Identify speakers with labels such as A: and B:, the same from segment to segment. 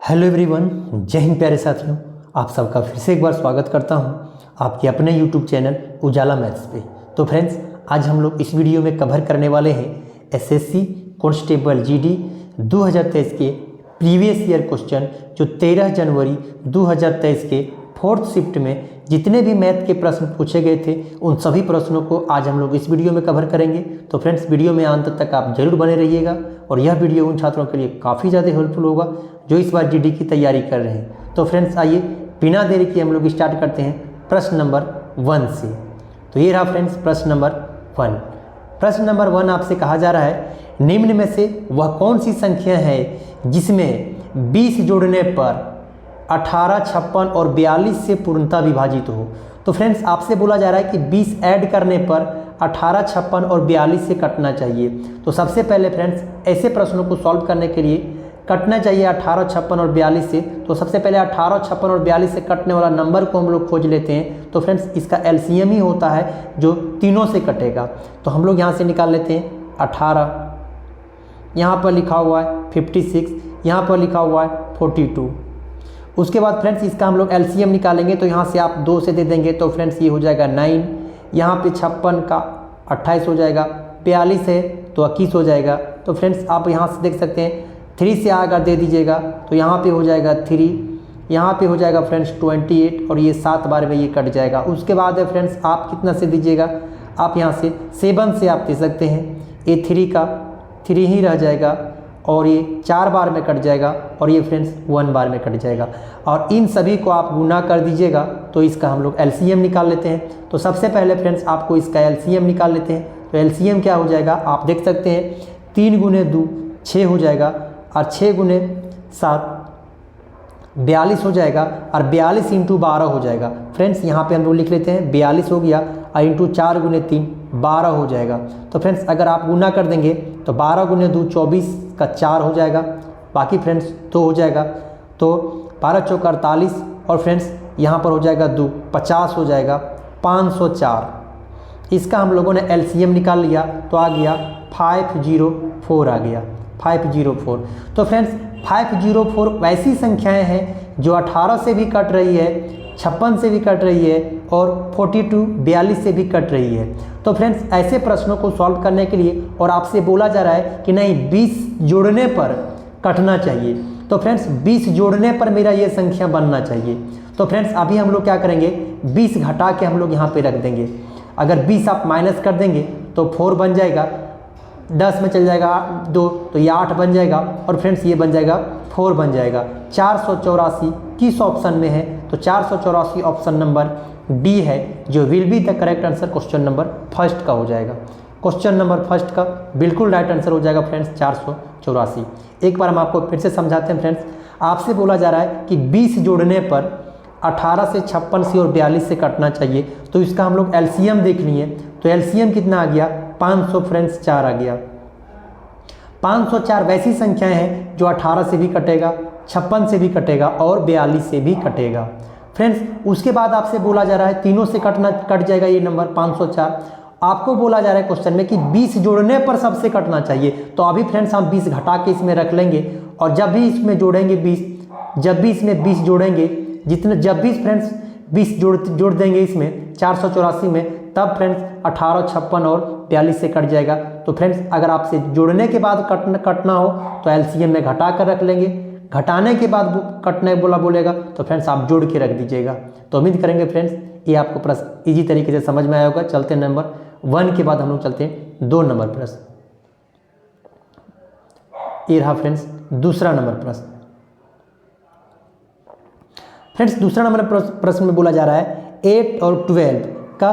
A: Hello everyone, जय हिंद प्यारे साथियों। आप सबका फिर से एक बार स्वागत करता हूं आपके अपने यूट्यूब चैनल उजाला मैथ्स पे। तो फ्रेंड्स, आज हम लोग इस वीडियो में कवर करने वाले हैं एसएससी कांस्टेबल जीडी 2023 के प्रीवियस ईयर क्वेश्चन, जो 13 जनवरी 2023 के फोर्थ शिफ्ट में जितने भी मैथ के प्रश्न पूछे गए थे उन सभी प्रश्नों को आज हम लोग इस वीडियो में कवर करेंगे। तो फ्रेंड्स, वीडियो में अंत तक आप जरूर बने रहिएगा और यह वीडियो उन छात्रों के लिए काफ़ी ज़्यादा हेल्पफुल होगा जो इस बार जीडी की तैयारी कर रहे हैं। तो फ्रेंड्स, आइए बिना देरी के हम लोग स्टार्ट करते हैं प्रश्न नंबर 1 से। तो ये रहा फ्रेंड्स प्रश्न नंबर 1। प्रश्न नंबर 1 आपसे कहा जा रहा है, निम्न में से वह कौन सी संख्या है जिसमें 20 जोड़ने पर 18, 56 और 42 से पूर्णतः विभाजित हो। तो फ्रेंड्स, आपसे बोला जा रहा है कि 20 ऐड करने पर 18, 56 और 42 से कटना चाहिए। तो सबसे पहले फ्रेंड्स, ऐसे प्रश्नों को सॉल्व करने के लिए कटना चाहिए 18, 56 और 42 से। तो सबसे पहले 18, 56 और 42 से कटने वाला नंबर को हम लोग खोज लेते हैं। तो फ्रेंड्स, इसका एलसीएम ही होता है जो तीनों से कटेगा। तो हम लोग यहाँ से निकाल लेते हैं 18, यहाँ पर लिखा हुआ है 56, यहाँ पर लिखा हुआ है 42। उसके बाद फ्रेंड्स, इसका हम लोग एलसीएम निकालेंगे। तो यहाँ से आप 2 से दे देंगे तो फ्रेंड्स ये हो जाएगा 9। यहाँ पे 56 का 28 हो जाएगा, 42 है तो 21 हो जाएगा। तो फ्रेंड्स, आप यहाँ से देख सकते हैं 3 से अगर दे दीजिएगा तो यहाँ पे हो जाएगा 3, यहाँ पे हो जाएगा फ्रेंड्स 28 और ये 7 बार में ये कट जाएगा। उसके बाद है फ्रेंड्स, आप कितना से दीजिएगा, आप यहाँ से 7 से आप दे सकते हैं। ये 3 का 3 ही रह जाएगा और ये 4 बार में कट जाएगा और ये फ्रेंड्स 1 बार में कट जाएगा। और इन सभी को आप गुना कर दीजिएगा तो इसका हम लोग एलसीएम निकाल लेते हैं। तो सबसे पहले फ्रेंड्स, आपको इसका एलसीएम निकाल लेते हैं। तो एलसीएम क्या हो जाएगा, आप देख सकते हैं 3 गुने 2 6 हो जाएगा और 6 गुने 7 42 हो जाएगा और 42 इंटू 12 हो जाएगा। फ्रेंड्स, यहाँ पे हम लोग लिख लेते हैं 42 हो गया और इंटू 4 गुने 3 12 हो जाएगा। तो फ्रेंड्स, अगर आप गुना कर देंगे तो 12 गुने 2 24 का 4 हो जाएगा, बाकी फ्रेंड्स 2 हो जाएगा। तो 12 चौका 48 और फ्रेंड्स यहाँ पर हो जाएगा 2 50 हो जाएगा 504। इसका हम लोगों ने एलसीएम निकाल लिया तो आ गया 504 आ गया 504। तो फ्रेंड्स, 504 वैसी संख्याएं हैं जो 18 से भी कट रही है, 56 से भी कट रही है और 42 से भी कट रही है। तो फ्रेंड्स, ऐसे प्रश्नों को सॉल्व करने के लिए और आपसे बोला जा रहा है कि नहीं 20 जोड़ने पर कटना चाहिए। तो फ्रेंड्स, 20 जोड़ने पर मेरा ये संख्या बनना चाहिए। तो फ्रेंड्स, अभी हम लोग क्या करेंगे, 20 घटा के हम लोग यहाँ पे रख देंगे। अगर 20 आप माइनस कर देंगे तो 4 बन जाएगा, 10 में चल जाएगा 2 तो ये 8 बन जाएगा और फ्रेंड्स ये बन जाएगा 4 बन जाएगा। 484 किस ऑप्शन में है, तो 484 ऑप्शन नंबर डी है जो will be the correct answer question number first का हो जाएगा। क्वेश्चन नंबर फर्स्ट का बिल्कुल राइट आंसर हो जाएगा फ्रेंड्स 484। एक बार हम आपको फिर से समझाते हैं फ्रेंड्स। आपसे बोला जा रहा है कि 20 जोड़ने पर 18 से 56 से और 42 से कटना चाहिए। तो इसका हम लोग एलसीएम देख लिए। तो एलसीएम कितना आ गया, 500 फ्रेंड्स 4 आ गया। 504 वैसी संख्याएं हैं जो 18 से भी कटेगा, 56 से भी कटेगा और 42 से भी कटेगा। फ्रेंड्स, उसके बाद आपसे बोला जा रहा है तीनों से कट जाएगा ये नंबर 504। आपको बोला जा रहा है क्वेश्चन में कि 20 जोड़ने पर सबसे कटना चाहिए। तो अभी फ्रेंड्स हम 20 घटा के इसमें रख लेंगे और जब भी इसमें जोड़ेंगे 20, जब भी इसमें 20 जोड़ेंगे, जब भी फ्रेंड्स 20 जोड़ देंगे इसमें 484 में, तब फ्रेंड्स 18, 56 और 42 से कट जाएगा। तो फ्रेंड्स, अगर आपसे जोड़ने के बाद कटना हो तो एलसीएम में घटा कर रख लेंगे, घटाने के बाद कटने बोलेगा तो फ्रेंड्स आप जोड़ के रख दीजिएगा। तो उम्मीद करेंगे फ्रेंड्स ये आपको प्रश्न इजी तरीके से समझ में आया होगा। चलते हैं नंबर 1 के बाद हम लोग चलते हैं 2 नंबर प्रश्न। ये रहा फ्रेंड्स दूसरा नंबर प्रश्न। फ्रेंड्स, दूसरा नंबर प्रश्न में बोला जा रहा है 8 और 12 का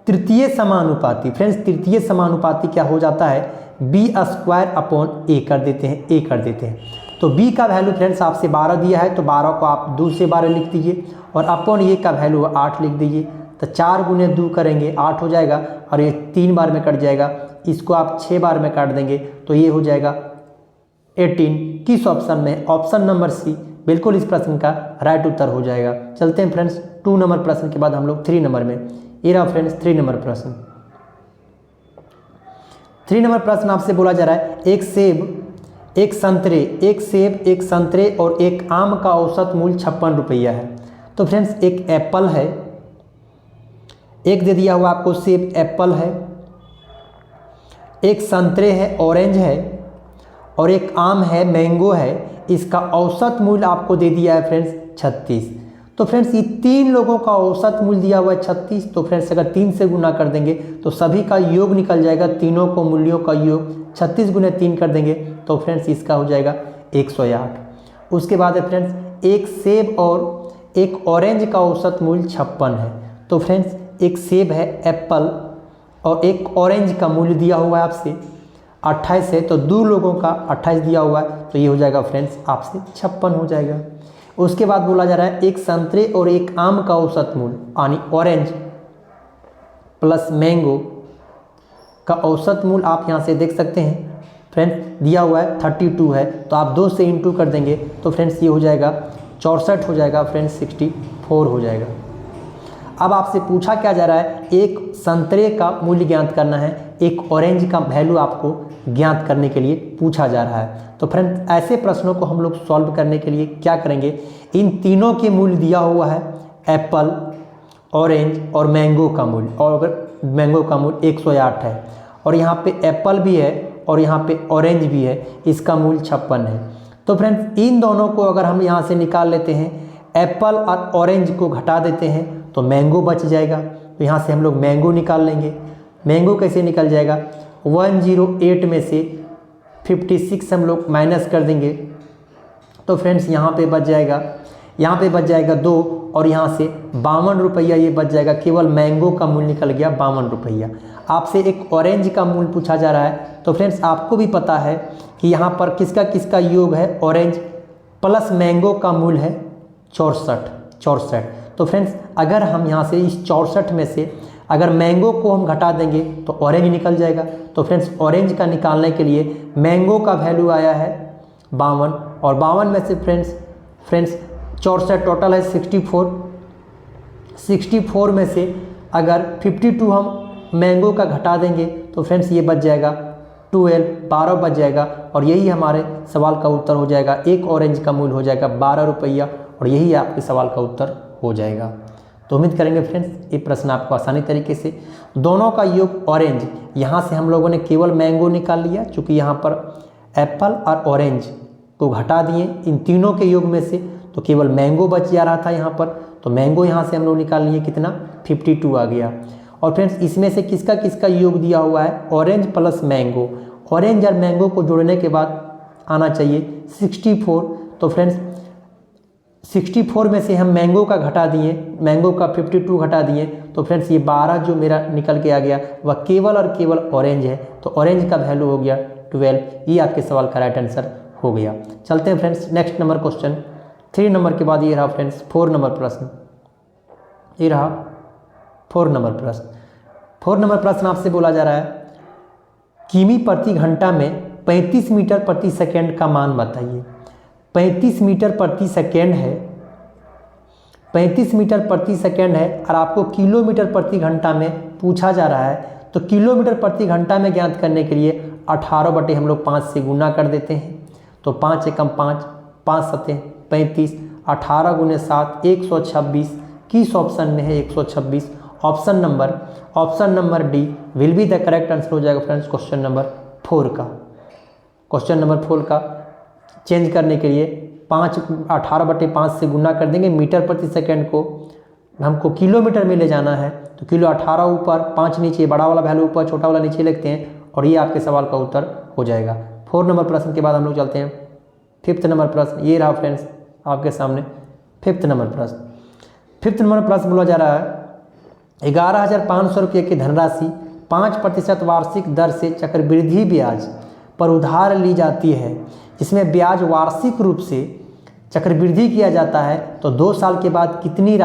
A: तृतीय समानुपाती। फ्रेंड्स, तृतीय समानुपाती क्या हो जाता है, b² अपॉन a कर देते हैं। तो b का वैल्यू फ्रेंड्स आपसे 12 दिया है तो 12 को आप 2 से 12 लिख दीजिए और अपॉन a का वैल्यू 8 लिख दीजिए। तो 4 गुने 2 करेंगे 8 हो जाएगा और ये 3 बार में कट जाएगा। इसको आप 6 बार में काट देंगे तो ये हो जाएगा 18। किस ऑप्शन में, ऑप्शन नंबर सी बिल्कुल इस प्रश्न का राइट उत्तर हो जाएगा। चलते हैं फ्रेंड्स 2 नंबर प्रश्न के बाद हम लोग 3 नंबर में। ये रहा फ्रेंड्स 3 नंबर प्रश्न। 3 नंबर प्रश्न आपसे बोला जा रहा है एक सेब एक संतरे, एक सेब, एक संतरे और एक आम का औसत मूल्य 56 रुपया है। तो फ्रेंड्स एक एप्पल है, एक दे दिया हुआ आपको सेब एप्पल है, एक संतरे है ऑरेंज है और एक आम है मैंगो है। इसका औसत मूल्य आपको दे दिया है फ्रेंड्स 36। तो फ्रेंड्स ये तीन लोगों का औसत मूल्य दिया हुआ है 36। तो फ्रेंड्स अगर 3 से गुना कर देंगे तो सभी का योग निकल जाएगा, तीनों को मूल्यों का योग 36 गुने 3 कर देंगे तो फ्रेंड्स इसका हो जाएगा 108। उसके बाद है फ्रेंड्स एक सेब और एक ऑरेंज का औसत मूल्य 56 है। तो फ्रेंड्स एक सेब है एप्पल और एक ऑरेंज का मूल्य दिया हुआ है आपसे 28 है, तो दो लोगों का 28 दिया हुआ है तो ये हो जाएगा फ्रेंड्स आपसे 56 हो जाएगा। उसके बाद बोला जा रहा है एक संतरे और एक आम का औसत मूल्य यानी ऑरेंज प्लस मैंगो का औसत मूल्य आप यहाँ से देख सकते हैं फ्रेंड्स दिया हुआ है 32 है, तो आप 2 से इंटू कर देंगे तो फ्रेंड्स ये हो जाएगा 64 हो जाएगा फ्रेंड्स 64 हो जाएगा। अब आपसे पूछा क्या जा रहा है, एक संतरे का मूल्य ज्ञात करना है, एक ऑरेंज का वैल्यू आपको ज्ञात करने के लिए पूछा जा रहा है। तो फ्रेंड्स ऐसे प्रश्नों को हम लोग सॉल्व करने के लिए क्या करेंगे, इन तीनों के मूल्य दिया हुआ है एप्पल, ऑरेंज और मैंगो का मूल्य, और अगर मैंगो का मूल्य 108 है और यहाँ पे एप्पल भी है और यहाँ पे ऑरेंज भी है, इसका मूल्य 56 है। तो फ्रेंड्स इन दोनों को अगर हम यहाँ से निकाल लेते हैं, एप्पल और ऑरेंज को घटा देते हैं तो मैंगो बच जाएगा। तो यहाँ से हम लोग मैंगो निकाल लेंगे। मैंगो कैसे निकल जाएगा, 108 में से 56 हम लोग माइनस कर देंगे तो फ्रेंड्स यहाँ पे बच जाएगा 2 और यहाँ से 52 रुपया ये बच जाएगा। केवल मैंगो का मूल्य निकल गया 52 रुपया। आपसे एक ऑरेंज का मूल्य पूछा जा रहा है, तो फ्रेंड्स आपको भी पता है कि यहाँ पर किसका किसका योग है, ऑरेंज प्लस मैंगो का मूल्य है 64। तो फ्रेंड्स अगर हम यहाँ से इस 64 में से अगर मैंगो को हम घटा देंगे तो ऑरेंज निकल जाएगा। तो फ्रेंड्स ऑरेंज का निकालने के लिए मैंगो का वैल्यू आया है 52 और 52 में से फ्रेंड्स 64 टोटल है 64 में से अगर 52 हम मैंगो का घटा देंगे तो फ्रेंड्स ये बच जाएगा 12 बच जाएगा और यही हमारे सवाल का उत्तर हो जाएगा। एक ऑरेंज का मूल्य हो जाएगा 12 रुपया और यही आपके सवाल का उत्तर हो जाएगा। तो उम्मीद करेंगे फ्रेंड्स ये प्रश्न आपको आसानी तरीके से, दोनों का योग ऑरेंज, यहाँ से हम लोगों ने केवल मैंगो निकाल लिया चूँकि यहाँ पर एप्पल और ऑरेंज को घटा दिए इन तीनों के योग में से, तो केवल मैंगो बच जा रहा था यहाँ पर, तो मैंगो यहाँ से हम लोग निकाल लिए कितना 52 आ गया। और फ्रेंड्स इसमें से किसका किसका योग दिया हुआ है, ऑरेंज प्लस मैंगो, ऑरेंज और मैंगो को जोड़ने के बाद आना चाहिए 64। तो फ्रेंड्स 64 में से हम मैंगो का घटा दिए, मैंगो का 52 घटा दिए तो फ्रेंड्स ये 12 जो मेरा निकल के आ गया वह केवल और केवल ऑरेंज है, तो ऑरेंज का वैल्यू हो गया 12। ये आपके सवाल का राइट आंसर हो गया। चलते हैं friends next number question. 3 number के बाद ये रहा फ्रेंड्स 4 नंबर प्रश्न। ये रहा 4 नंबर प्रश्न। 4 नंबर प्रश्न आपसे बोला जा रहा है किमी प्रति घंटा में 35 मीटर प्रति सेकेंड का मान बताइए। 35 मीटर प्रति सेकेंड है, 35 मीटर प्रति सेकेंड है और आपको किलोमीटर प्रति घंटा में पूछा जा रहा है। तो किलोमीटर प्रति घंटा में ज्ञात करने के लिए 18 बटे हम लोग 5 से गुना कर देते हैं। तो 5 एकम 5, 5 सते 35, 18 गुने 7 126। किस ऑप्शन में है 126? Option number D will be the correct answer हो जाएगा फ्रेंड्स क्वेश्चन नंबर 4 का। क्वेश्चन नंबर 4 का चेंज करने के लिए 18 बटे 5 से गुना कर देंगे। मीटर प्रति सेकेंड को हमको किलोमीटर में ले जाना है तो किलो 18 ऊपर 5 नीचे, बड़ा वाला वैल्यू ऊपर छोटा वाला नीचे लिखते हैं और ये आपके सवाल का उत्तर हो जाएगा। 4 नंबर प्रश्न के बाद हम लोग चलते हैं 5th नंबर प्रश्न। ये रहा फ्रेंड्स आपके सामने 5th नंबर प्रश्न। 5th नंबर प्रश्न बोला जा रहा है 11,500 रुपये की धनराशि 5% वार्षिक दर से चक्रवृद्धि ब्याज पर उधार ली जाती है, जिसमें ब्याज वार्षिक रूप से चक्रवृद्धि किया जाता है। तो 2 साल के बाद कितनी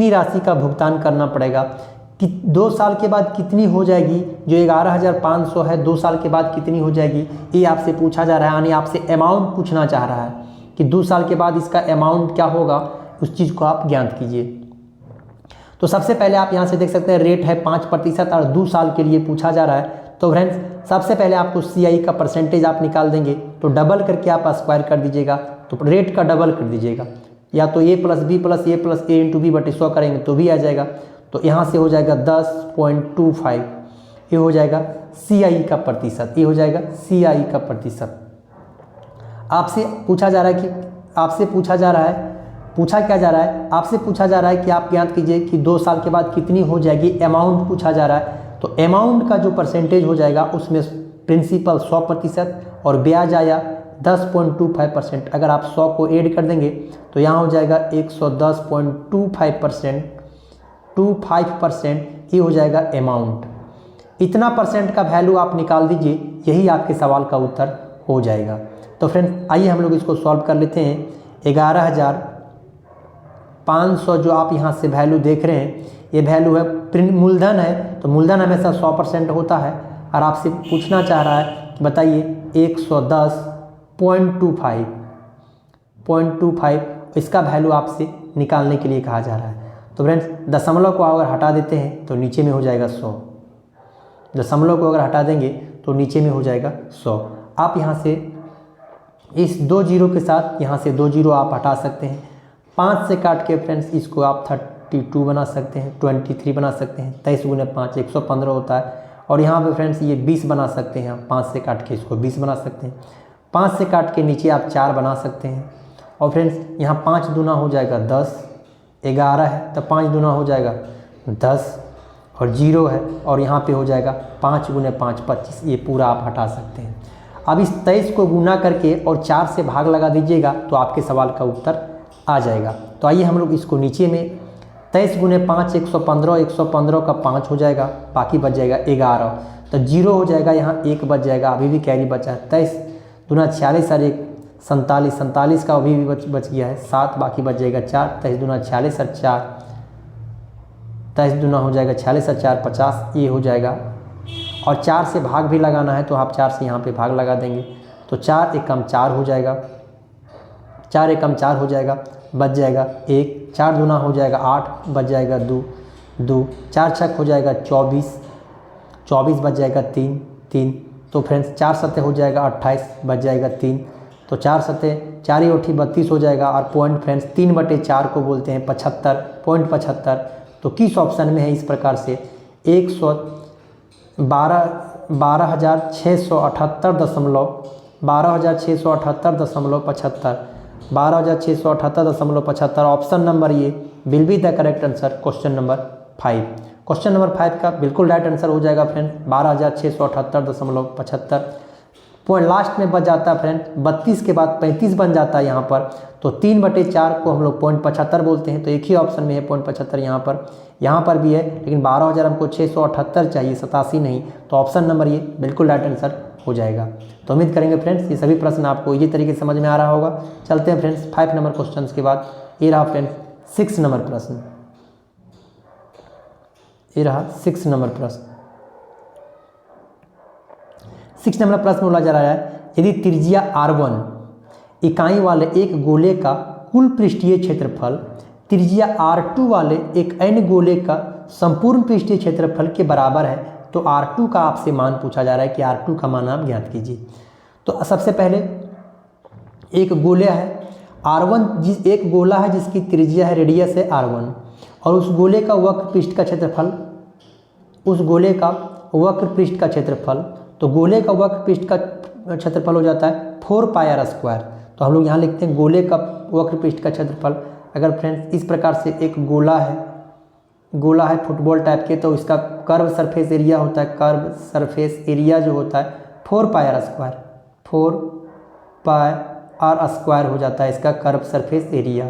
A: राशि का भुगतान करना पड़ेगा, 2 साल के बाद कितनी हो जाएगी, जो 11,500 है 2 साल के बाद कितनी हो जाएगी, ये आपसे पूछा जा रहा है। यानी आपसे अमाउंट पूछना चाह रहा है कि 2 साल के बाद इसका अमाउंट क्या होगा, उस चीज़ को आप ज्ञात कीजिए। तो सबसे पहले आप यहाँ से देख सकते हैं रेट है 5% और 2 साल के लिए पूछा जा रहा है। तो फ्रेंड्स सबसे पहले आपको CI का परसेंटेज आप निकाल देंगे तो डबल करके आप स्क्वायर कर दीजिएगा, तो रेट का डबल कर दीजिएगा, या तो a plus B plus A plus A into B बटे 100 करेंगे तो भी आ जाएगा। तो यहाँ से हो जाएगा 10.25, ये हो जाएगा CI का प्रतिशत, ये हो जाएगा CI का प्रतिशत। आपसे पूछा जा रहा है कि आपसे पूछा जा रहा है, पूछा क्या जा रहा है, आपसे पूछा जा रहा है कि आप ज्ञात कीजिए कि 2 साल के बाद कितनी हो जाएगी, अमाउंट पूछा जा रहा है। तो अमाउंट का जो परसेंटेज हो जाएगा उसमें प्रिंसिपल 100% और ब्याज आया 10.25%। अगर आप 100 को ऐड कर देंगे तो यहाँ हो जाएगा 110.25%, 25%, ये हो जाएगा अमाउंट। इतना परसेंट का वैल्यू आप निकाल दीजिए, यही आपके सवाल का उत्तर हो जाएगा। तो फ्रेंड्स आइए हम लोग इसको सॉल्व कर लेते हैं। 11,500 जो आप यहाँ से वैल्यू देख रहे हैं, ये वैल्यू है प्रिंट मूलधन है, तो मूलधन हमेशा 100% होता है। और आपसे पूछना चाह रहा है, बताइए 110.25, इसका वैल्यू आपसे निकालने के लिए कहा जा रहा है। तो फ्रेंड्स दशमलव को अगर हटा देते हैं तो नीचे में हो जाएगा 100, दशमलव को अगर हटा देंगे तो नीचे में हो जाएगा 100। आप यहाँ से इस 2 जीरो के साथ यहाँ से 2 जीरो आप हटा सकते हैं। 5 से काट के फ्रेंड्स इसको आप 32 बना सकते हैं, 23 बना सकते हैं। 23 गुने 5 115 होता है। और यहाँ पे फ्रेंड्स ये 20 बना सकते हैं, 5 से काट के इसको 20 बना सकते हैं। 5 से काट के नीचे आप 4 बना सकते हैं। और फ्रेंड्स यहाँ 5 दूना हो जाएगा 10, 11 है तो 5 दूना हो जाएगा 10 और 0 है, और यहाँ पे हो जाएगा 5 गुने 5 25, ये पूरा आप हटा सकते हैं। अब इस 23 को गुना करके और 4 से भाग लगा दीजिएगा तो आपके सवाल का उत्तर आ जाएगा। तो आइए हम लोग इसको नीचे में 23 गुने 5 115, 115 का 5 हो जाएगा, बाकी बच जाएगा 11, तो 0 हो जाएगा, यहाँ 1 बच जाएगा, अभी भी कैरी बचा है। 23 दूना 46 और 1 47, 47 का अभी भी बच गया है 7, बाकी बच जाएगा 4। 23 दूना 46 और 4, 23 दूना हो जाएगा 46 और 4 50, ये हो जाएगा। और 4 से भाग भी लगाना है तो आप 4 से यहाँ पे भाग लगा देंगे, तो 4 एकम 4 हो जाएगा, 4 एकम 4 हो जाएगा, बच जाएगा 1। 4 दूना हो जाएगा 8, बच जाएगा 2, 4 छक हो जाएगा 24, 24 बच जाएगा 3। तो फ्रेंड्स 4 सतह हो जाएगा 28, बच जाएगा 3। तो 4 सतह 4 ही 8 32 हो जाएगा। और पॉइंट फ्रेंड्स 3/4 को बोलते हैं 75.75। तो किस ऑप्शन में है, इस प्रकार से 12,678.75, ऑप्शन नंबर ये will be the correct answer question number 5। Question number 5 का बिल्कुल राइट आंसर हो जाएगा फ्रेंड 12,678.75। पॉइंट लास्ट में बच जाता है फ्रेंड 32 के बाद 35 बन जाता है यहाँ पर, तो 3/4 को हम लोग 0.75 बोलते हैं। तो एक ही ऑप्शन में है 0.75 यहाँ पर भी है, लेकिन 12,000 हमको 678 चाहिए, 87 नहीं। तो ऑप्शन नंबर ये बिल्कुल राइट आंसर हो जाएगा। तो उम्मीद करेंगे फ्रेंड्स ये सभी प्रश्न आपको इसी तरीके से समझ में आ रहा होगा। चलते हैं फ्रेंड्स 5 नंबर क्वेश्चन के बाद। ये रहा फ्रेंड्स 6 नंबर प्रश्न, ये रहा 6 नंबर प्रश्न। 6 नंबर प्रश्न बोला जा रहा है, यदि त्रिज्या r1 इकाई वाले एक गोले का कुल पृष्ठीय क्षेत्रफल त्रिज्या r2 वाले एक अन्य गोले का संपूर्ण पृष्ठीय क्षेत्रफल के बराबर है, तो r2 का आपसे मान पूछा जा रहा है कि r2 का मान आप ज्ञात कीजिए। तो सबसे पहले एक गोला है r1, एक गोला है जिसकी त्रिज्या है, रेडियस है r1, और उस गोले का वक्र पृष्ठ का क्षेत्रफल, उस गोले का वक्र पृष्ठ का क्षेत्रफल, तो गोले का वक्र पृष्ठ का क्षेत्रफल हो जाता है 4πr²। तो हम लोग यहाँ लिखते हैं गोले का वक्र पृष्ठ का क्षेत्रफल। अगर फ्रेंड्स इस प्रकार से एक गोला है फुटबॉल टाइप के, तो इसका कर्व सरफेस एरिया होता है, कर्व सरफेस एरिया जो होता है 4πr², 4πr² हो जाता है इसका curve surface area.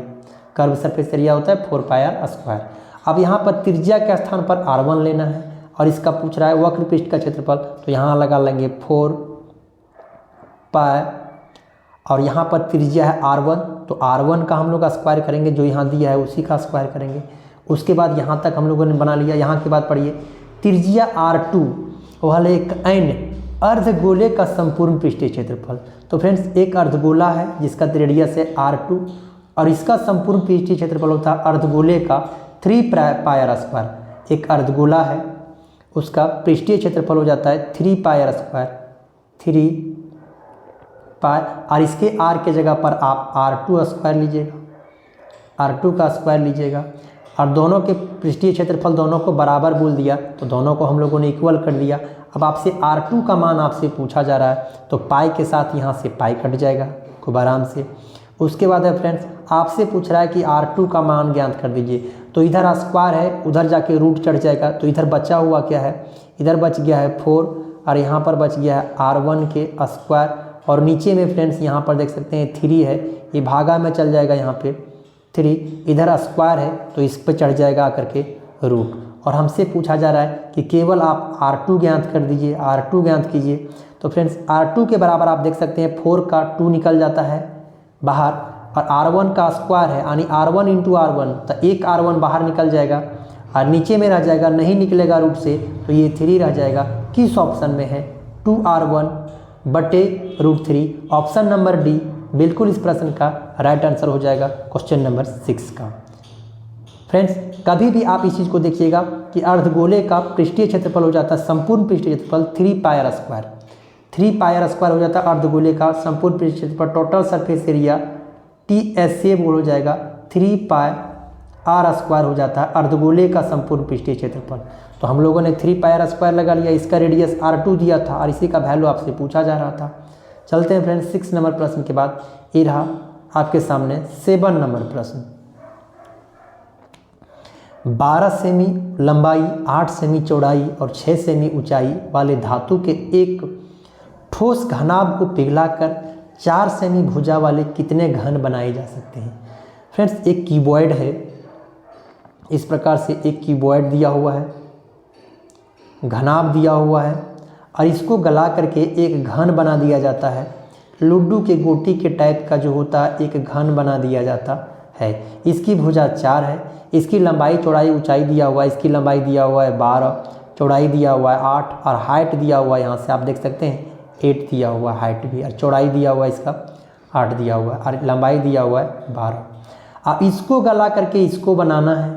A: Curve surface area होता है 4πr²। अब यहाँ पर त्रिज्या के स्थान पर r1 लेना है और इसका पूछ रहा है वक्र पृष्ठ का क्षेत्रफल, तो यहाँ लगा लेंगे 4π और यहाँ पर त्रिज्या है r1, तो r1 का हम लोग स्क्वायर करेंगे, जो यहाँ दिया है उसी का स्क्वायर करेंगे। उसके बाद यहाँ तक हम लोगों ने बना लिया। यहाँ के बाद पढ़िए त्रिज्या r2 वाले एक अन्य अर्धगोले का संपूर्ण पृष्ठीय क्षेत्रफल। तो फ्रेंड्स एक अर्धगोला है जिसका रेडियस है r2 और इसका संपूर्ण पृष्ठीय क्षेत्रफल होता है अर्धगोले का 3πr²। एक अर्धगोला है उसका पृष्ठीय क्षेत्रफल हो जाता है 3πr², पाई, और इसके आर के जगह पर आप R2 स्क्वायर लीजिएगा, R2 का स्क्वायर लीजिएगा, और दोनों के पृष्ठीय क्षेत्रफल दोनों को बराबर बोल दिया, तो दोनों को हम लोगों ने इक्वल कर दिया। अब आपसे R2 का मान आपसे पूछा जा रहा है, तो पाई के साथ यहाँ से पाई कट जाएगा खूब आराम से। उसके बाद है फ्रेंड्स, आपसे पूछ रहा है कि R2 का मान ज्ञात कर दीजिए, तो इधर स्क्वायर है, उधर जाके रूट चढ़ जाएगा, तो इधर बचा हुआ क्या है, इधर बच गया है 4, और यहाँ पर बच गया है R1 के स्क्वायर, और नीचे में फ्रेंड्स यहाँ पर देख सकते हैं 3 है, ये भागा में चल जाएगा, यहाँ पे 3, इधर स्क्वायर है तो इस पर चढ़ जाएगा आकर के रूट। और हमसे पूछा जा रहा है कि केवल आप R2 ज्ञात कर दीजिए, R2 ज्ञात कीजिए। तो फ्रेंड्स R2 के बराबर आप देख सकते हैं 4 का 2 निकल जाता है बाहर, और R1 का स्क्वायर है यानी R1 इंटू R1, तो एक R1 बाहर निकल जाएगा, और नीचे में रह जाएगा, नहीं निकलेगा रूट से, तो ये 3 रह जाएगा। किस ऑप्शन में है 2R1 बटे √3, ऑप्शन नंबर डी बिल्कुल इस प्रश्न का राइट आंसर हो जाएगा, क्वेश्चन नंबर 6 का। फ्रेंड्स, कभी भी आप इस चीज़ को देखिएगा कि अर्धगोले का पृष्ठीय क्षेत्रफल हो जाता है, संपूर्ण पृष्ठीय क्षेत्रफल 3 पाई r स्क्वायर, 3 पाई r स्क्वायर हो जाता है अर्धगोले का संपूर्ण पृष्ठीय क्षेत्रफल, टोटल सरफेस एरिया TSA बोल हो जाएगा 3 पाई r स्क्वायर हो जाता है अर्धगोले का संपूर्ण पृष्ठीय क्षेत्रफल। तो हम लोगों ने 3 पाई r स्क्वायर लगा लिया, इसका रेडियस R2 दिया था, और इसी का वैल्यू आपसे पूछा जा रहा था। चलते हैं फ्रेंड्स 6 नंबर प्रश्न के बाद, ये रहा आपके सामने 7 नंबर प्रश्न। 12 सेमी लंबाई, 8 सेमी चौड़ाई और 6 सेमी ऊंचाई वाले धातु के एक ठोस घनाभ को पिघलाकर 4 सेमी भुजा वाले कितने घन बनाए जा सकते हैं। फ्रेंड्स, एक क्यूबॉइड है, इस प्रकार से एक क्यूबॉइड दिया हुआ है, घनाभ दिया हुआ है, और इसको गला करके एक घन बना दिया जाता है। लुड्डू के गोटी के टाइप का जो होता है एक घन बना दिया जाता है। इसकी भुजा 4 है, इसकी लंबाई चौड़ाई ऊंचाई दिया हुआ है, इसकी लंबाई दिया हुआ है 12, चौड़ाई दिया हुआ है 8, और हाइट दिया हुआ है, यहाँ से आप देख सकते हैं 8 दिया हुआ है हाइट भी, और चौड़ाई दिया हुआ है इसका 8 दिया हुआ है, और लंबाई दिया हुआ है 12। अब इसको गला करके इसको बनाना है,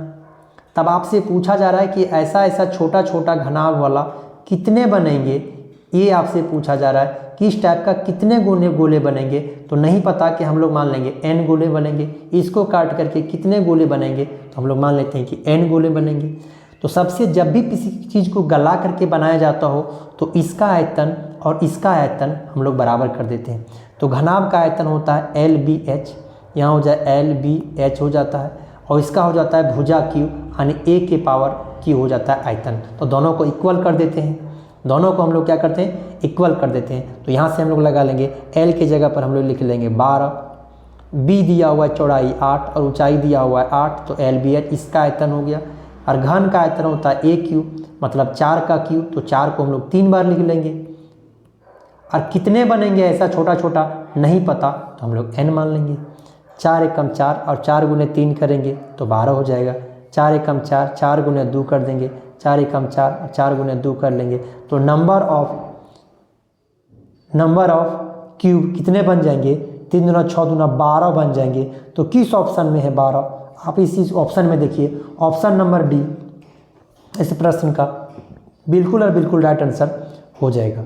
A: तब आपसे पूछा जा रहा है कि ऐसा ऐसा छोटा छोटा घनाभ वाला कितने बनेंगे, ये आपसे पूछा जा रहा है कि इस टाइप का कितने गोले बनेंगे। तो नहीं पता कि हम लोग मान लेंगे n गोले बनेंगे, इसको काट करके कितने गोले बनेंगे, तो हम लोग मान लेते हैं कि n गोले बनेंगे। तो सबसे जब भी किसी चीज़ को गला करके बनाया जाता हो तो इसका आयतन और इसका आयतन हम लोग बराबर कर देते हैं। तो घनाभ का आयतन होता है LBH, यहाँ हो जाए LBH हो जाता है, और इसका हो जाता है भुजा Q यानी A के पावर Q हो जाता है आयतन। तो दोनों को इक्वल कर देते हैं, दोनों को हम लोग क्या करते हैं, इक्वल कर देते हैं। तो यहाँ से हम लोग लगा लेंगे L के जगह पर हम लोग लिख लेंगे 12, B दिया हुआ है चौड़ाई 8 और ऊंचाई दिया हुआ है 8, तो LBH इसका आयतन हो गया। और घन का आयतन होता है AQ, मतलब 4 का Q, तो 4 को हम लोग 3 बार लिख लेंगे। और कितने बनेंगे ऐसा छोटा छोटा नहीं पता, तो हम लोग n मान लेंगे। 4 एकम 4 और 4 गुने 3 करेंगे तो 12 हो जाएगा। 4 एकम 4, 4 गुने 2 कर देंगे, 4 एकम 4 और 4 गुने 2 कर लेंगे, तो नंबर ऑफ क्यूब कितने बन जाएंगे, 3 दूना 6 दूना 12 बन जाएंगे। तो किस ऑप्शन में है 12, आप इसी ऑप्शन में देखिए, ऑप्शन नंबर डी इस प्रश्न का बिल्कुल और बिल्कुल राइट आंसर हो जाएगा।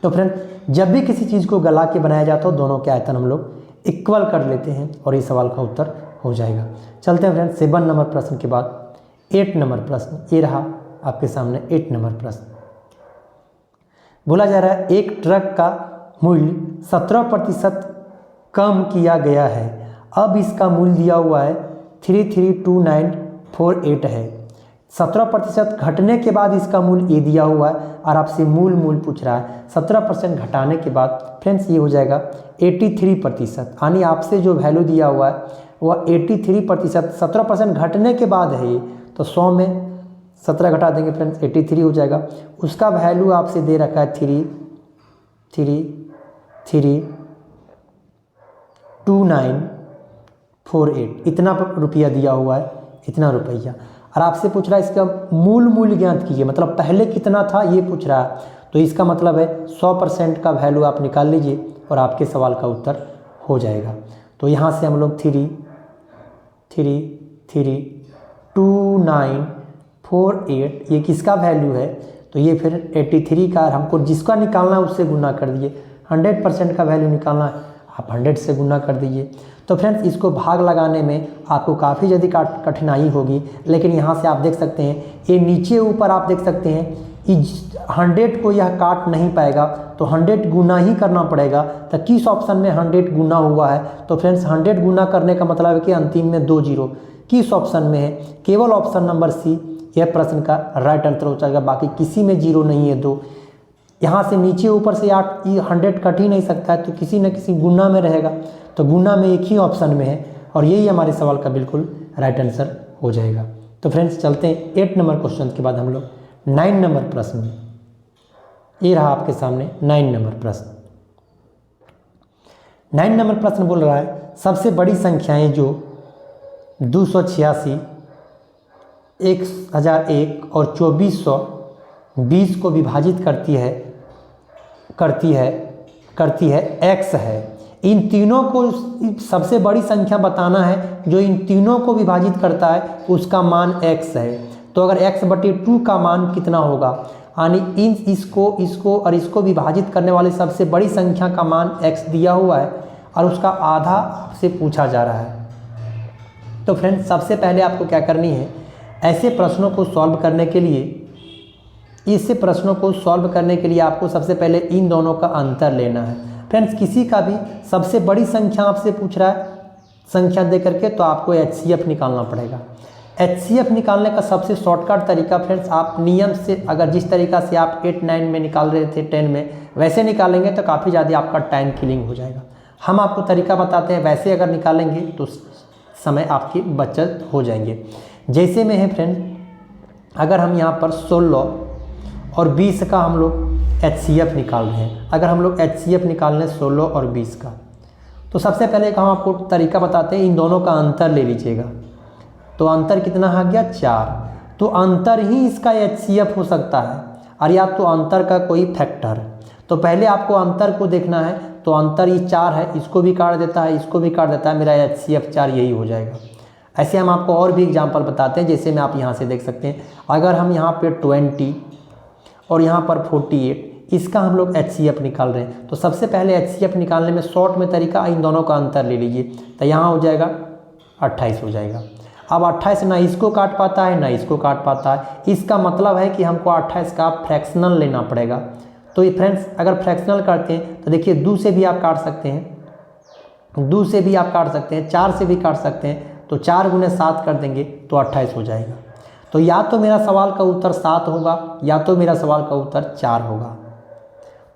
A: तो फ्रेंड, जब भी किसी चीज़ को गला के बनाया जाता हो दोनों के आयतन हम लोग इक्वल कर लेते हैं और इस सवाल का उत्तर हो जाएगा। चलते हैं फ्रेंड 7 नंबर प्रश्न के बाद 8 नंबर प्रश्न, ये रहा आपके सामने 8 नंबर प्रश्न। बोला जा रहा है एक ट्रक का मूल्य 17% कम किया गया है, अब इसका मूल्य दिया हुआ है 332948 है। 17% घटने के बाद इसका मूल्य ये दिया हुआ है और आपसे मूल पूछ रहा है। 17% घटाने के बाद फ्रेंड्स ये हो जाएगा 83%, यानी आपसे जो वैल्यू दिया हुआ है वह 83%, 17% घटने के बाद है ये, तो 100 में 17 घटा देंगे फ्रेंड्स 83 हो जाएगा। उसका वैल्यू आपसे दे रखा है 332948, इतना रुपया दिया हुआ है, इतना रुपया। और आपसे पूछ रहा है इसका मूल ज्ञात कीजिए, मतलब पहले कितना था ये पूछ रहा है। तो इसका मतलब है 100% का वैल्यू आप निकाल लीजिए और आपके सवाल का उत्तर हो जाएगा। तो यहाँ से हम लोग 332948 ये किसका वैल्यू है, तो ये फिर 83 का हमको जिसका निकालना है उससे गुना कर दिए, 100% का वैल्यू निकालना है, आप 100 से गुना कर दीजिए। तो फ्रेंड्स इसको भाग लगाने में आपको काफ़ी ज़्यादा कठिनाई होगी, लेकिन यहाँ से आप देख सकते हैं ये नीचे ऊपर आप देख सकते हैं 100 को यह काट नहीं पाएगा, तो 100 गुना ही करना पड़ेगा। तो किस ऑप्शन में 100 गुना हुआ है? तो फ्रेंड्स 100 गुना करने का मतलब है कि अंतिम में 2 जीरो किस ऑप्शन में है? केवल ऑप्शन नंबर सी यह प्रश्न का राइट आंसर हो जाएगा, बाकी किसी में जीरो नहीं है। 2 यहाँ से नीचे ऊपर से 100 कट ही नहीं सकता है, तो किसी न किसी गुना में रहेगा, तो गुना में एक ही ऑप्शन में है और यही हमारे सवाल का बिल्कुल राइट आंसर हो जाएगा। तो फ्रेंड्स चलते हैं 8 नंबर क्वेश्चन के बाद हम लोग 9 नंबर प्रश्न में। ये रहा आपके सामने 9 नंबर प्रश्न। 9 नंबर प्रश्न बोल रहा है सबसे बड़ी संख्याएं जो 286, 1001 और 2420 को विभाजित करती है x है। इन तीनों को सबसे बड़ी संख्या बताना है जो इन तीनों को विभाजित करता है, उसका मान x है। तो अगर x/2 का मान कितना होगा, यानी इसको और इसको विभाजित करने वाली सबसे बड़ी संख्या का मान x दिया हुआ है और उसका आधा आपसे पूछा जा रहा है। तो फ्रेंड्स सबसे पहले आपको क्या करनी है, ऐसे प्रश्नों को सॉल्व करने के लिए आपको सबसे पहले इन दोनों का अंतर लेना है। फ्रेंड्स किसी का भी सबसे बड़ी संख्या आपसे पूछ रहा है संख्या दे करके, तो आपको HCF निकालना पड़ेगा। HCF निकालने का सबसे शॉर्टकट तरीका फ्रेंड्स, आप नियम से अगर जिस तरीका से आप 8, 9 में निकाल रहे थे 10 में, वैसे निकालेंगे तो काफ़ी ज़्यादा आपका टाइम किलिंग हो जाएगा। हम आपको तरीका बताते हैं, वैसे अगर निकालेंगे तो समय आपकी बचत हो जाएंगे। जैसे में है फ्रेंड, अगर हम यहाँ पर 16 और 20 का हम लोग HCF निकाल रहे हैं, अगर हम लोग HCF निकाल रहे हैं 16 और 20 का, तो सबसे पहले हम आपको तरीका बताते हैं, इन दोनों का अंतर ले लीजिएगा। तो अंतर कितना आ गया? 4। तो अंतर ही इसका HCF हो सकता है, और या तो अंतर का कोई फैक्टर। तो पहले आपको अंतर को देखना है, तो अंतर ये 4 है, इसको भी काट देता है, इसको भी काट देता है, मेरा HCF 4 यही हो जाएगा। ऐसे हम आपको और भी एग्जाम्पल बताते हैं, जैसे में आप यहाँ से देख सकते हैं, अगर हम यहाँ पे 20 और यहाँ पर 48 इसका हम लोग HCF निकाल रहे हैं, तो सबसे पहले HCF निकालने में शॉर्ट में तरीका, इन दोनों का अंतर ले लीजिए। तो यहाँ हो जाएगा 28 हो जाएगा। अब 28 ना इसको काट पाता है ना इसको काट पाता है, इसका मतलब है कि हमको 28 का फ्रैक्शनल लेना पड़ेगा। तो ये फ्रेंड्स अगर फ्रैक्शनल करते हैं तो देखिए 2 से भी आप काट सकते हैं, 2 से भी आप काट सकते हैं, 4 से भी काट सकते हैं। तो 4 गुने 7 कर देंगे तो 28 हो जाएगा। तो या तो मेरा सवाल का उत्तर 7 होगा या तो मेरा सवाल का उत्तर 4 होगा।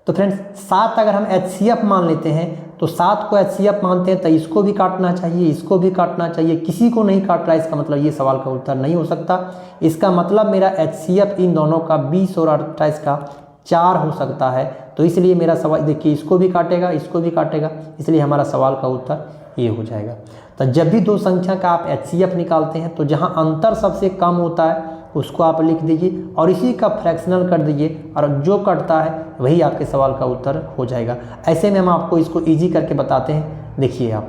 A: तो फ्रेंड्स 7 अगर हम HCF मान लेते हैं, तो 7 को HCF मानते हैं तो इसको भी काटना चाहिए, इसको भी काटना चाहिए, किसी को नहीं काट रहा है, इसका मतलब ये सवाल का उत्तर नहीं हो सकता। इसका मतलब मेरा HCF इन दोनों का 20 और 28 का 4 हो सकता है। तो इसलिए मेरा सवाल देखिए, इसको भी काटेगा, इसको भी काटेगा, इसलिए हमारा सवाल का उत्तर ये हो जाएगा। तो जब भी 2 संख्या का आप HCF निकालते हैं, तो जहाँ अंतर सबसे कम होता है उसको आप लिख दीजिए और इसी का फ्रैक्शनल कर दीजिए, और जो कटता है वही आपके सवाल का उत्तर हो जाएगा। ऐसे में हम आपको इसको इजी करके बताते हैं। देखिए आप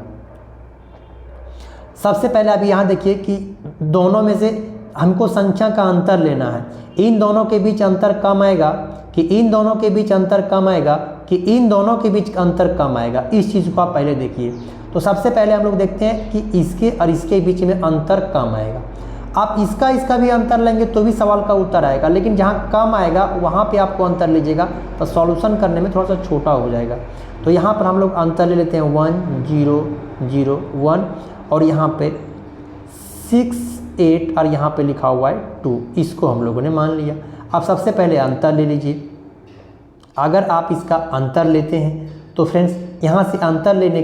A: सबसे पहले आप यहाँ देखिए कि दोनों में से हमको संख्या का अंतर लेना है। इन दोनों के बीच अंतर कम आएगा कि इन दोनों के बीच अंतर कम आएगा कि इन दोनों के बीच अंतर कम आएगा, इस चीज़ को आप पहले देखिए। तो सबसे पहले हम लोग देखते हैं कि इसके और इसके बीच में अंतर कम आएगा। आप इसका भी अंतर लेंगे तो भी सवाल का उत्तर आएगा, लेकिन जहाँ कम आएगा वहाँ पे आपको अंतर लीजिएगा, तो सॉल्यूशन करने में थोड़ा सा छोटा हो जाएगा। तो यहाँ पर हम लोग अंतर ले लेते हैं 1 0 0 1, और यहाँ पे 6 8 और यहाँ पे लिखा हुआ है 2, इसको हम लोगों ने मान लिया। अब सबसे पहले अंतर ले लीजिए। अगर आप इसका अंतर लेते हैं तो फ्रेंड्स यहाँ से अंतर लेने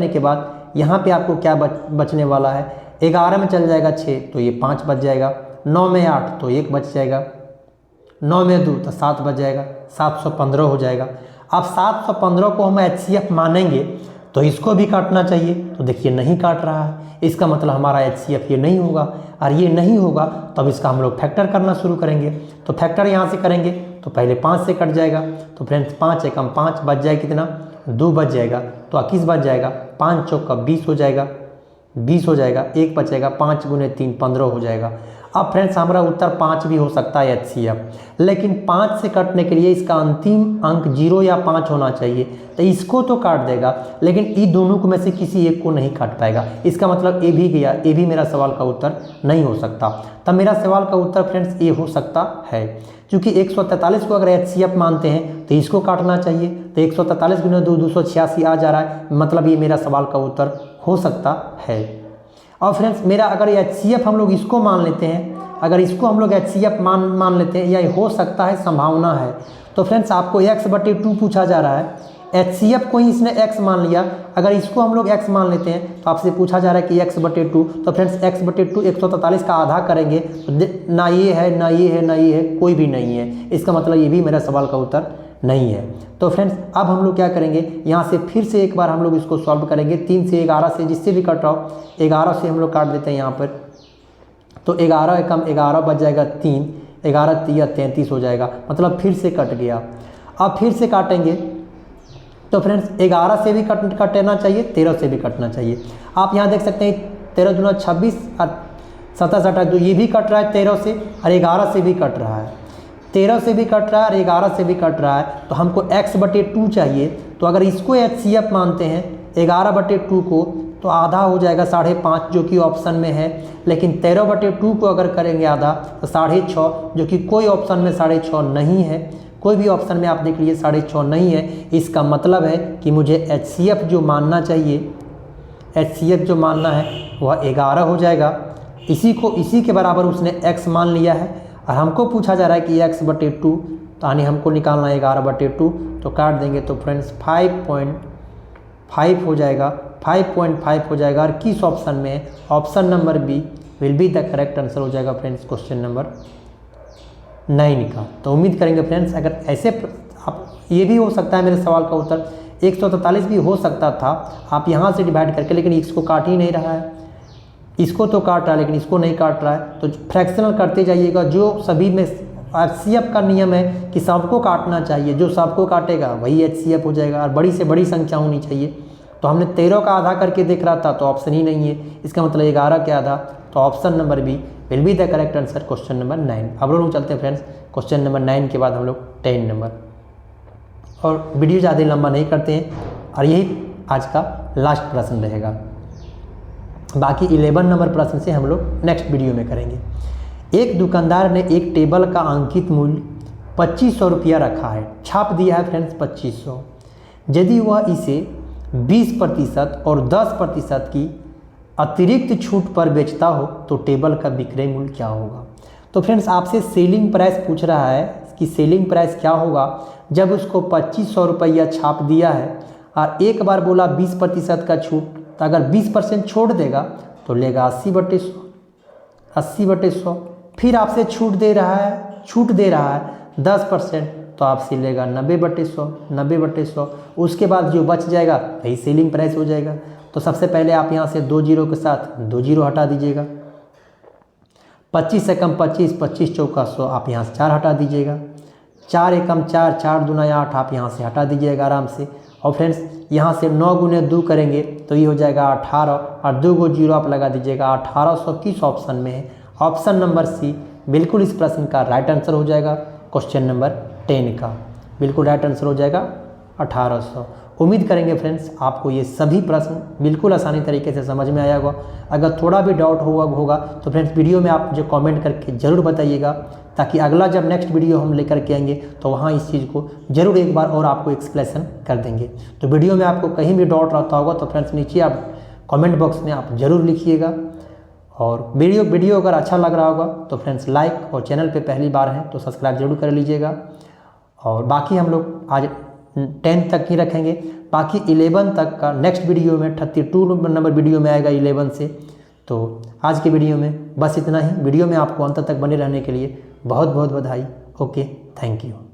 A: के बाद यहाँ पे आपको क्या बचने वाला है, 11 में चल जाएगा 6 तो ये 5 बच जाएगा, 9 में 8 तो 1 बच जाएगा, 9 में 2 तो 7 बच जाएगा, 715 हो जाएगा। अब 715 को हम HCF मानेंगे तो इसको भी काटना चाहिए, तो देखिए नहीं काट रहा है, इसका मतलब हमारा HCF ये नहीं होगा, और ये नहीं होगा तब इसका हम लोग फैक्टर करना शुरू करेंगे। तो फैक्टर यहाँ से करेंगे तो पहले 5 से कट जाएगा, तो फ्रेंड्स 5 एकम 5 बच जाए कितना, 2 बच जाएगा, तो 21 बच जाएगा, 5 चौका 20 हो जाएगा, 20 हो जाएगा, 1 बचेगा, 5 गुने 3 15 हो जाएगा। अब फ्रेंड्स हमारा उत्तर 5 भी हो सकता है HCF, लेकिन 5 से कटने के लिए इसका अंतिम अंक 0 या 5 होना चाहिए, तो इसको तो काट देगा, लेकिन इन दोनों में से किसी एक को नहीं काट पाएगा। इसका मतलब ए भी गया, ए भी मेरा सवाल का उत्तर नहीं हो सकता। तब मेरा सवाल का उत्तर फ्रेंड्स ए हो सकता है, क्योंकि 143 को अगर HCF मानते हैं तो इसको काटना चाहिए, तो 143 गुना 2 286 आ जा रहा है, मतलब ये मेरा सवाल का उत्तर हो सकता है। और फ्रेंड्स मेरा अगर HCF हम लोग इसको मान लेते हैं, अगर इसको हम लोग HCF मान लेते हैं, या हो सकता है संभावना है, तो फ्रेंड्स आपको x/2 पूछा जा रहा है। HCF को ही इसने x मान लिया, अगर इसको हम लोग x मान लेते हैं तो आपसे पूछा जा रहा है कि x/2, तो फ्रेंड्स x/2 143 का आधा करेंगे तो ना ये है ना ये है ना ये है, कोई भी नहीं है। इसका मतलब ये भी मेरा सवाल का उत्तर नहीं है। तो फ्रेंड्स अब हम लोग क्या करेंगे, यहाँ से फिर से एक बार हम लोग इसको सॉल्व करेंगे। 3 से 11 से जिससे भी कट रहा हो, 11 से हम लोग काट देते हैं यहाँ पर, तो 11 कम 11 बच जाएगा 3, 11 3 33 हो जाएगा, मतलब फिर से कट गया। अब फिर से काटेंगे तो फ्रेंड्स 11 से भी कटना चाहिए, 13 से भी कटना चाहिए। आप यहाँ देख सकते हैं 13 दूना 26 और 27 28, तो ये भी कट रहा है 13 से, और 11 से भी कट रहा है, 13 से भी कट रहा है और 11 से भी कट रहा है। तो हमको x/2 चाहिए, तो अगर इसको HCF मानते हैं 11/2 को, तो आधा हो जाएगा 5.5 जो कि ऑप्शन में है, लेकिन 13/2 को अगर करेंगे आधा तो 6.5, जो कि कोई ऑप्शन में 6.5 नहीं है, कोई भी ऑप्शन में आप देख लीजिए 6.5 नहीं है। इसका मतलब है कि मुझे HCF जो मानना चाहिए, HCF जो मानना है वह 11 हो जाएगा। इसी के बराबर उसने x मान लिया है, और हमको पूछा जा रहा है कि x/2, तो यानी हमको निकालना है 11/2, तो काट देंगे तो फ्रेंड्स 5.5 हो जाएगा, 5.5 हो जाएगा। और किस ऑप्शन में है, option number B will be the correct answer हो जाएगा फ्रेंड्स क्वेश्चन नंबर 9 का। तो उम्मीद करेंगे फ्रेंड्स अगर ऐसे आप, ये भी हो सकता है मेरे सवाल का उत्तर 143 भी हो सकता था, आप यहाँ से डिवाइड करके, लेकिन इसको काट ही नहीं रहा है, इसको तो काट रहा है लेकिन इसको नहीं काट रहा है। तो फ्रैक्शनल करते जाइएगा, जो सभी में HCF का नियम है कि सबको काटना चाहिए, जो सबको काटेगा वही HCF हो जाएगा, और बड़ी से बड़ी संख्या होनी चाहिए। तो हमने 13 का आधा करके देख रहा था, तो ऑप्शन ही नहीं है, इसका मतलब 11 के आधा, तो option number B will be the correct answer question number 9। अब लोग चलते हैं फ्रेंड्स क्वेश्चन नंबर 9 के बाद हम लोग 10 नंबर, और वीडियो ज़्यादा लंबा नहीं करते हैं, और यही आज का लास्ट प्रश्न रहेगा। बाकी 11 नंबर प्रश्न से हम लोग नेक्स्ट वीडियो में करेंगे। एक दुकानदार ने एक टेबल का अंकित मूल्य 2500 रुपया रखा है, छाप दिया है फ्रेंड्स 2500। यदि वह इसे 20% और 10% की अतिरिक्त छूट पर बेचता हो तो टेबल का विक्रय मूल्य क्या होगा। तो फ्रेंड्स आपसे सेलिंग प्राइस पूछ रहा है कि सेलिंग प्राइस क्या होगा जब उसको 2500 रुपया छाप दिया है, और एक बार बोला 20% का छूट, तो अगर 20% छोड़ देगा तो लेगा 80/100, फिर आपसे छूट दे रहा है 10%, तो आपसे लेगा 90/100। उसके बाद जो बच जाएगा वही सेलिंग प्राइस हो जाएगा। तो सबसे पहले आप यहाँ से 2 जीरो के साथ 2 जीरो हटा दीजिएगा, 25 से कम 25, 25 चौका 100, आप यहाँ से 4 हटा दीजिएगा, 4 एकम 4, 4 दूना 8, आप यहाँ से हटा दीजिएगा आराम से। और फ्रेंड्स यहाँ से 9 गुने 2 करेंगे तो ये हो जाएगा 18, और 2 को जीरो आप लगा दीजिएगा। 1800 किस ऑप्शन में है, ऑप्शन नंबर सी बिल्कुल इस प्रश्न का राइट आंसर हो जाएगा, क्वेश्चन नंबर 10 का बिल्कुल राइट आंसर हो जाएगा 1800। उम्मीद करेंगे फ्रेंड्स आपको ये सभी प्रश्न बिल्कुल आसानी तरीके से समझ में आया होगा। अगर थोड़ा भी डाउट होगा तो फ्रेंड्स वीडियो में आप मुझे कमेंट करके ज़रूर बताइएगा, ताकि अगला जब नेक्स्ट वीडियो हम लेकर के आएंगे तो वहाँ इस चीज़ को ज़रूर एक बार और आपको एक्सप्लेनेशन कर देंगे। तो वीडियो में आपको कहीं भी डाउट रहता होगा तो फ्रेंड्स नीचे आप कमेंट बॉक्स में आप ज़रूर लिखिएगा। और वीडियो अगर अच्छा लग रहा होगा तो फ्रेंड्स लाइक, और चैनल पे पहली बार हैं तो सब्सक्राइब जरूर कर लीजिएगा। और बाकी हम लोग आज 10 तक ही रखेंगे, बाकी 11 तक का नेक्स्ट वीडियो में 32 नंबर वीडियो में आएगा 11 से। तो आज के वीडियो में बस इतना ही। वीडियो में आपको अंत तक बने रहने के लिए बहुत बहुत बधाई। Okay, thank you.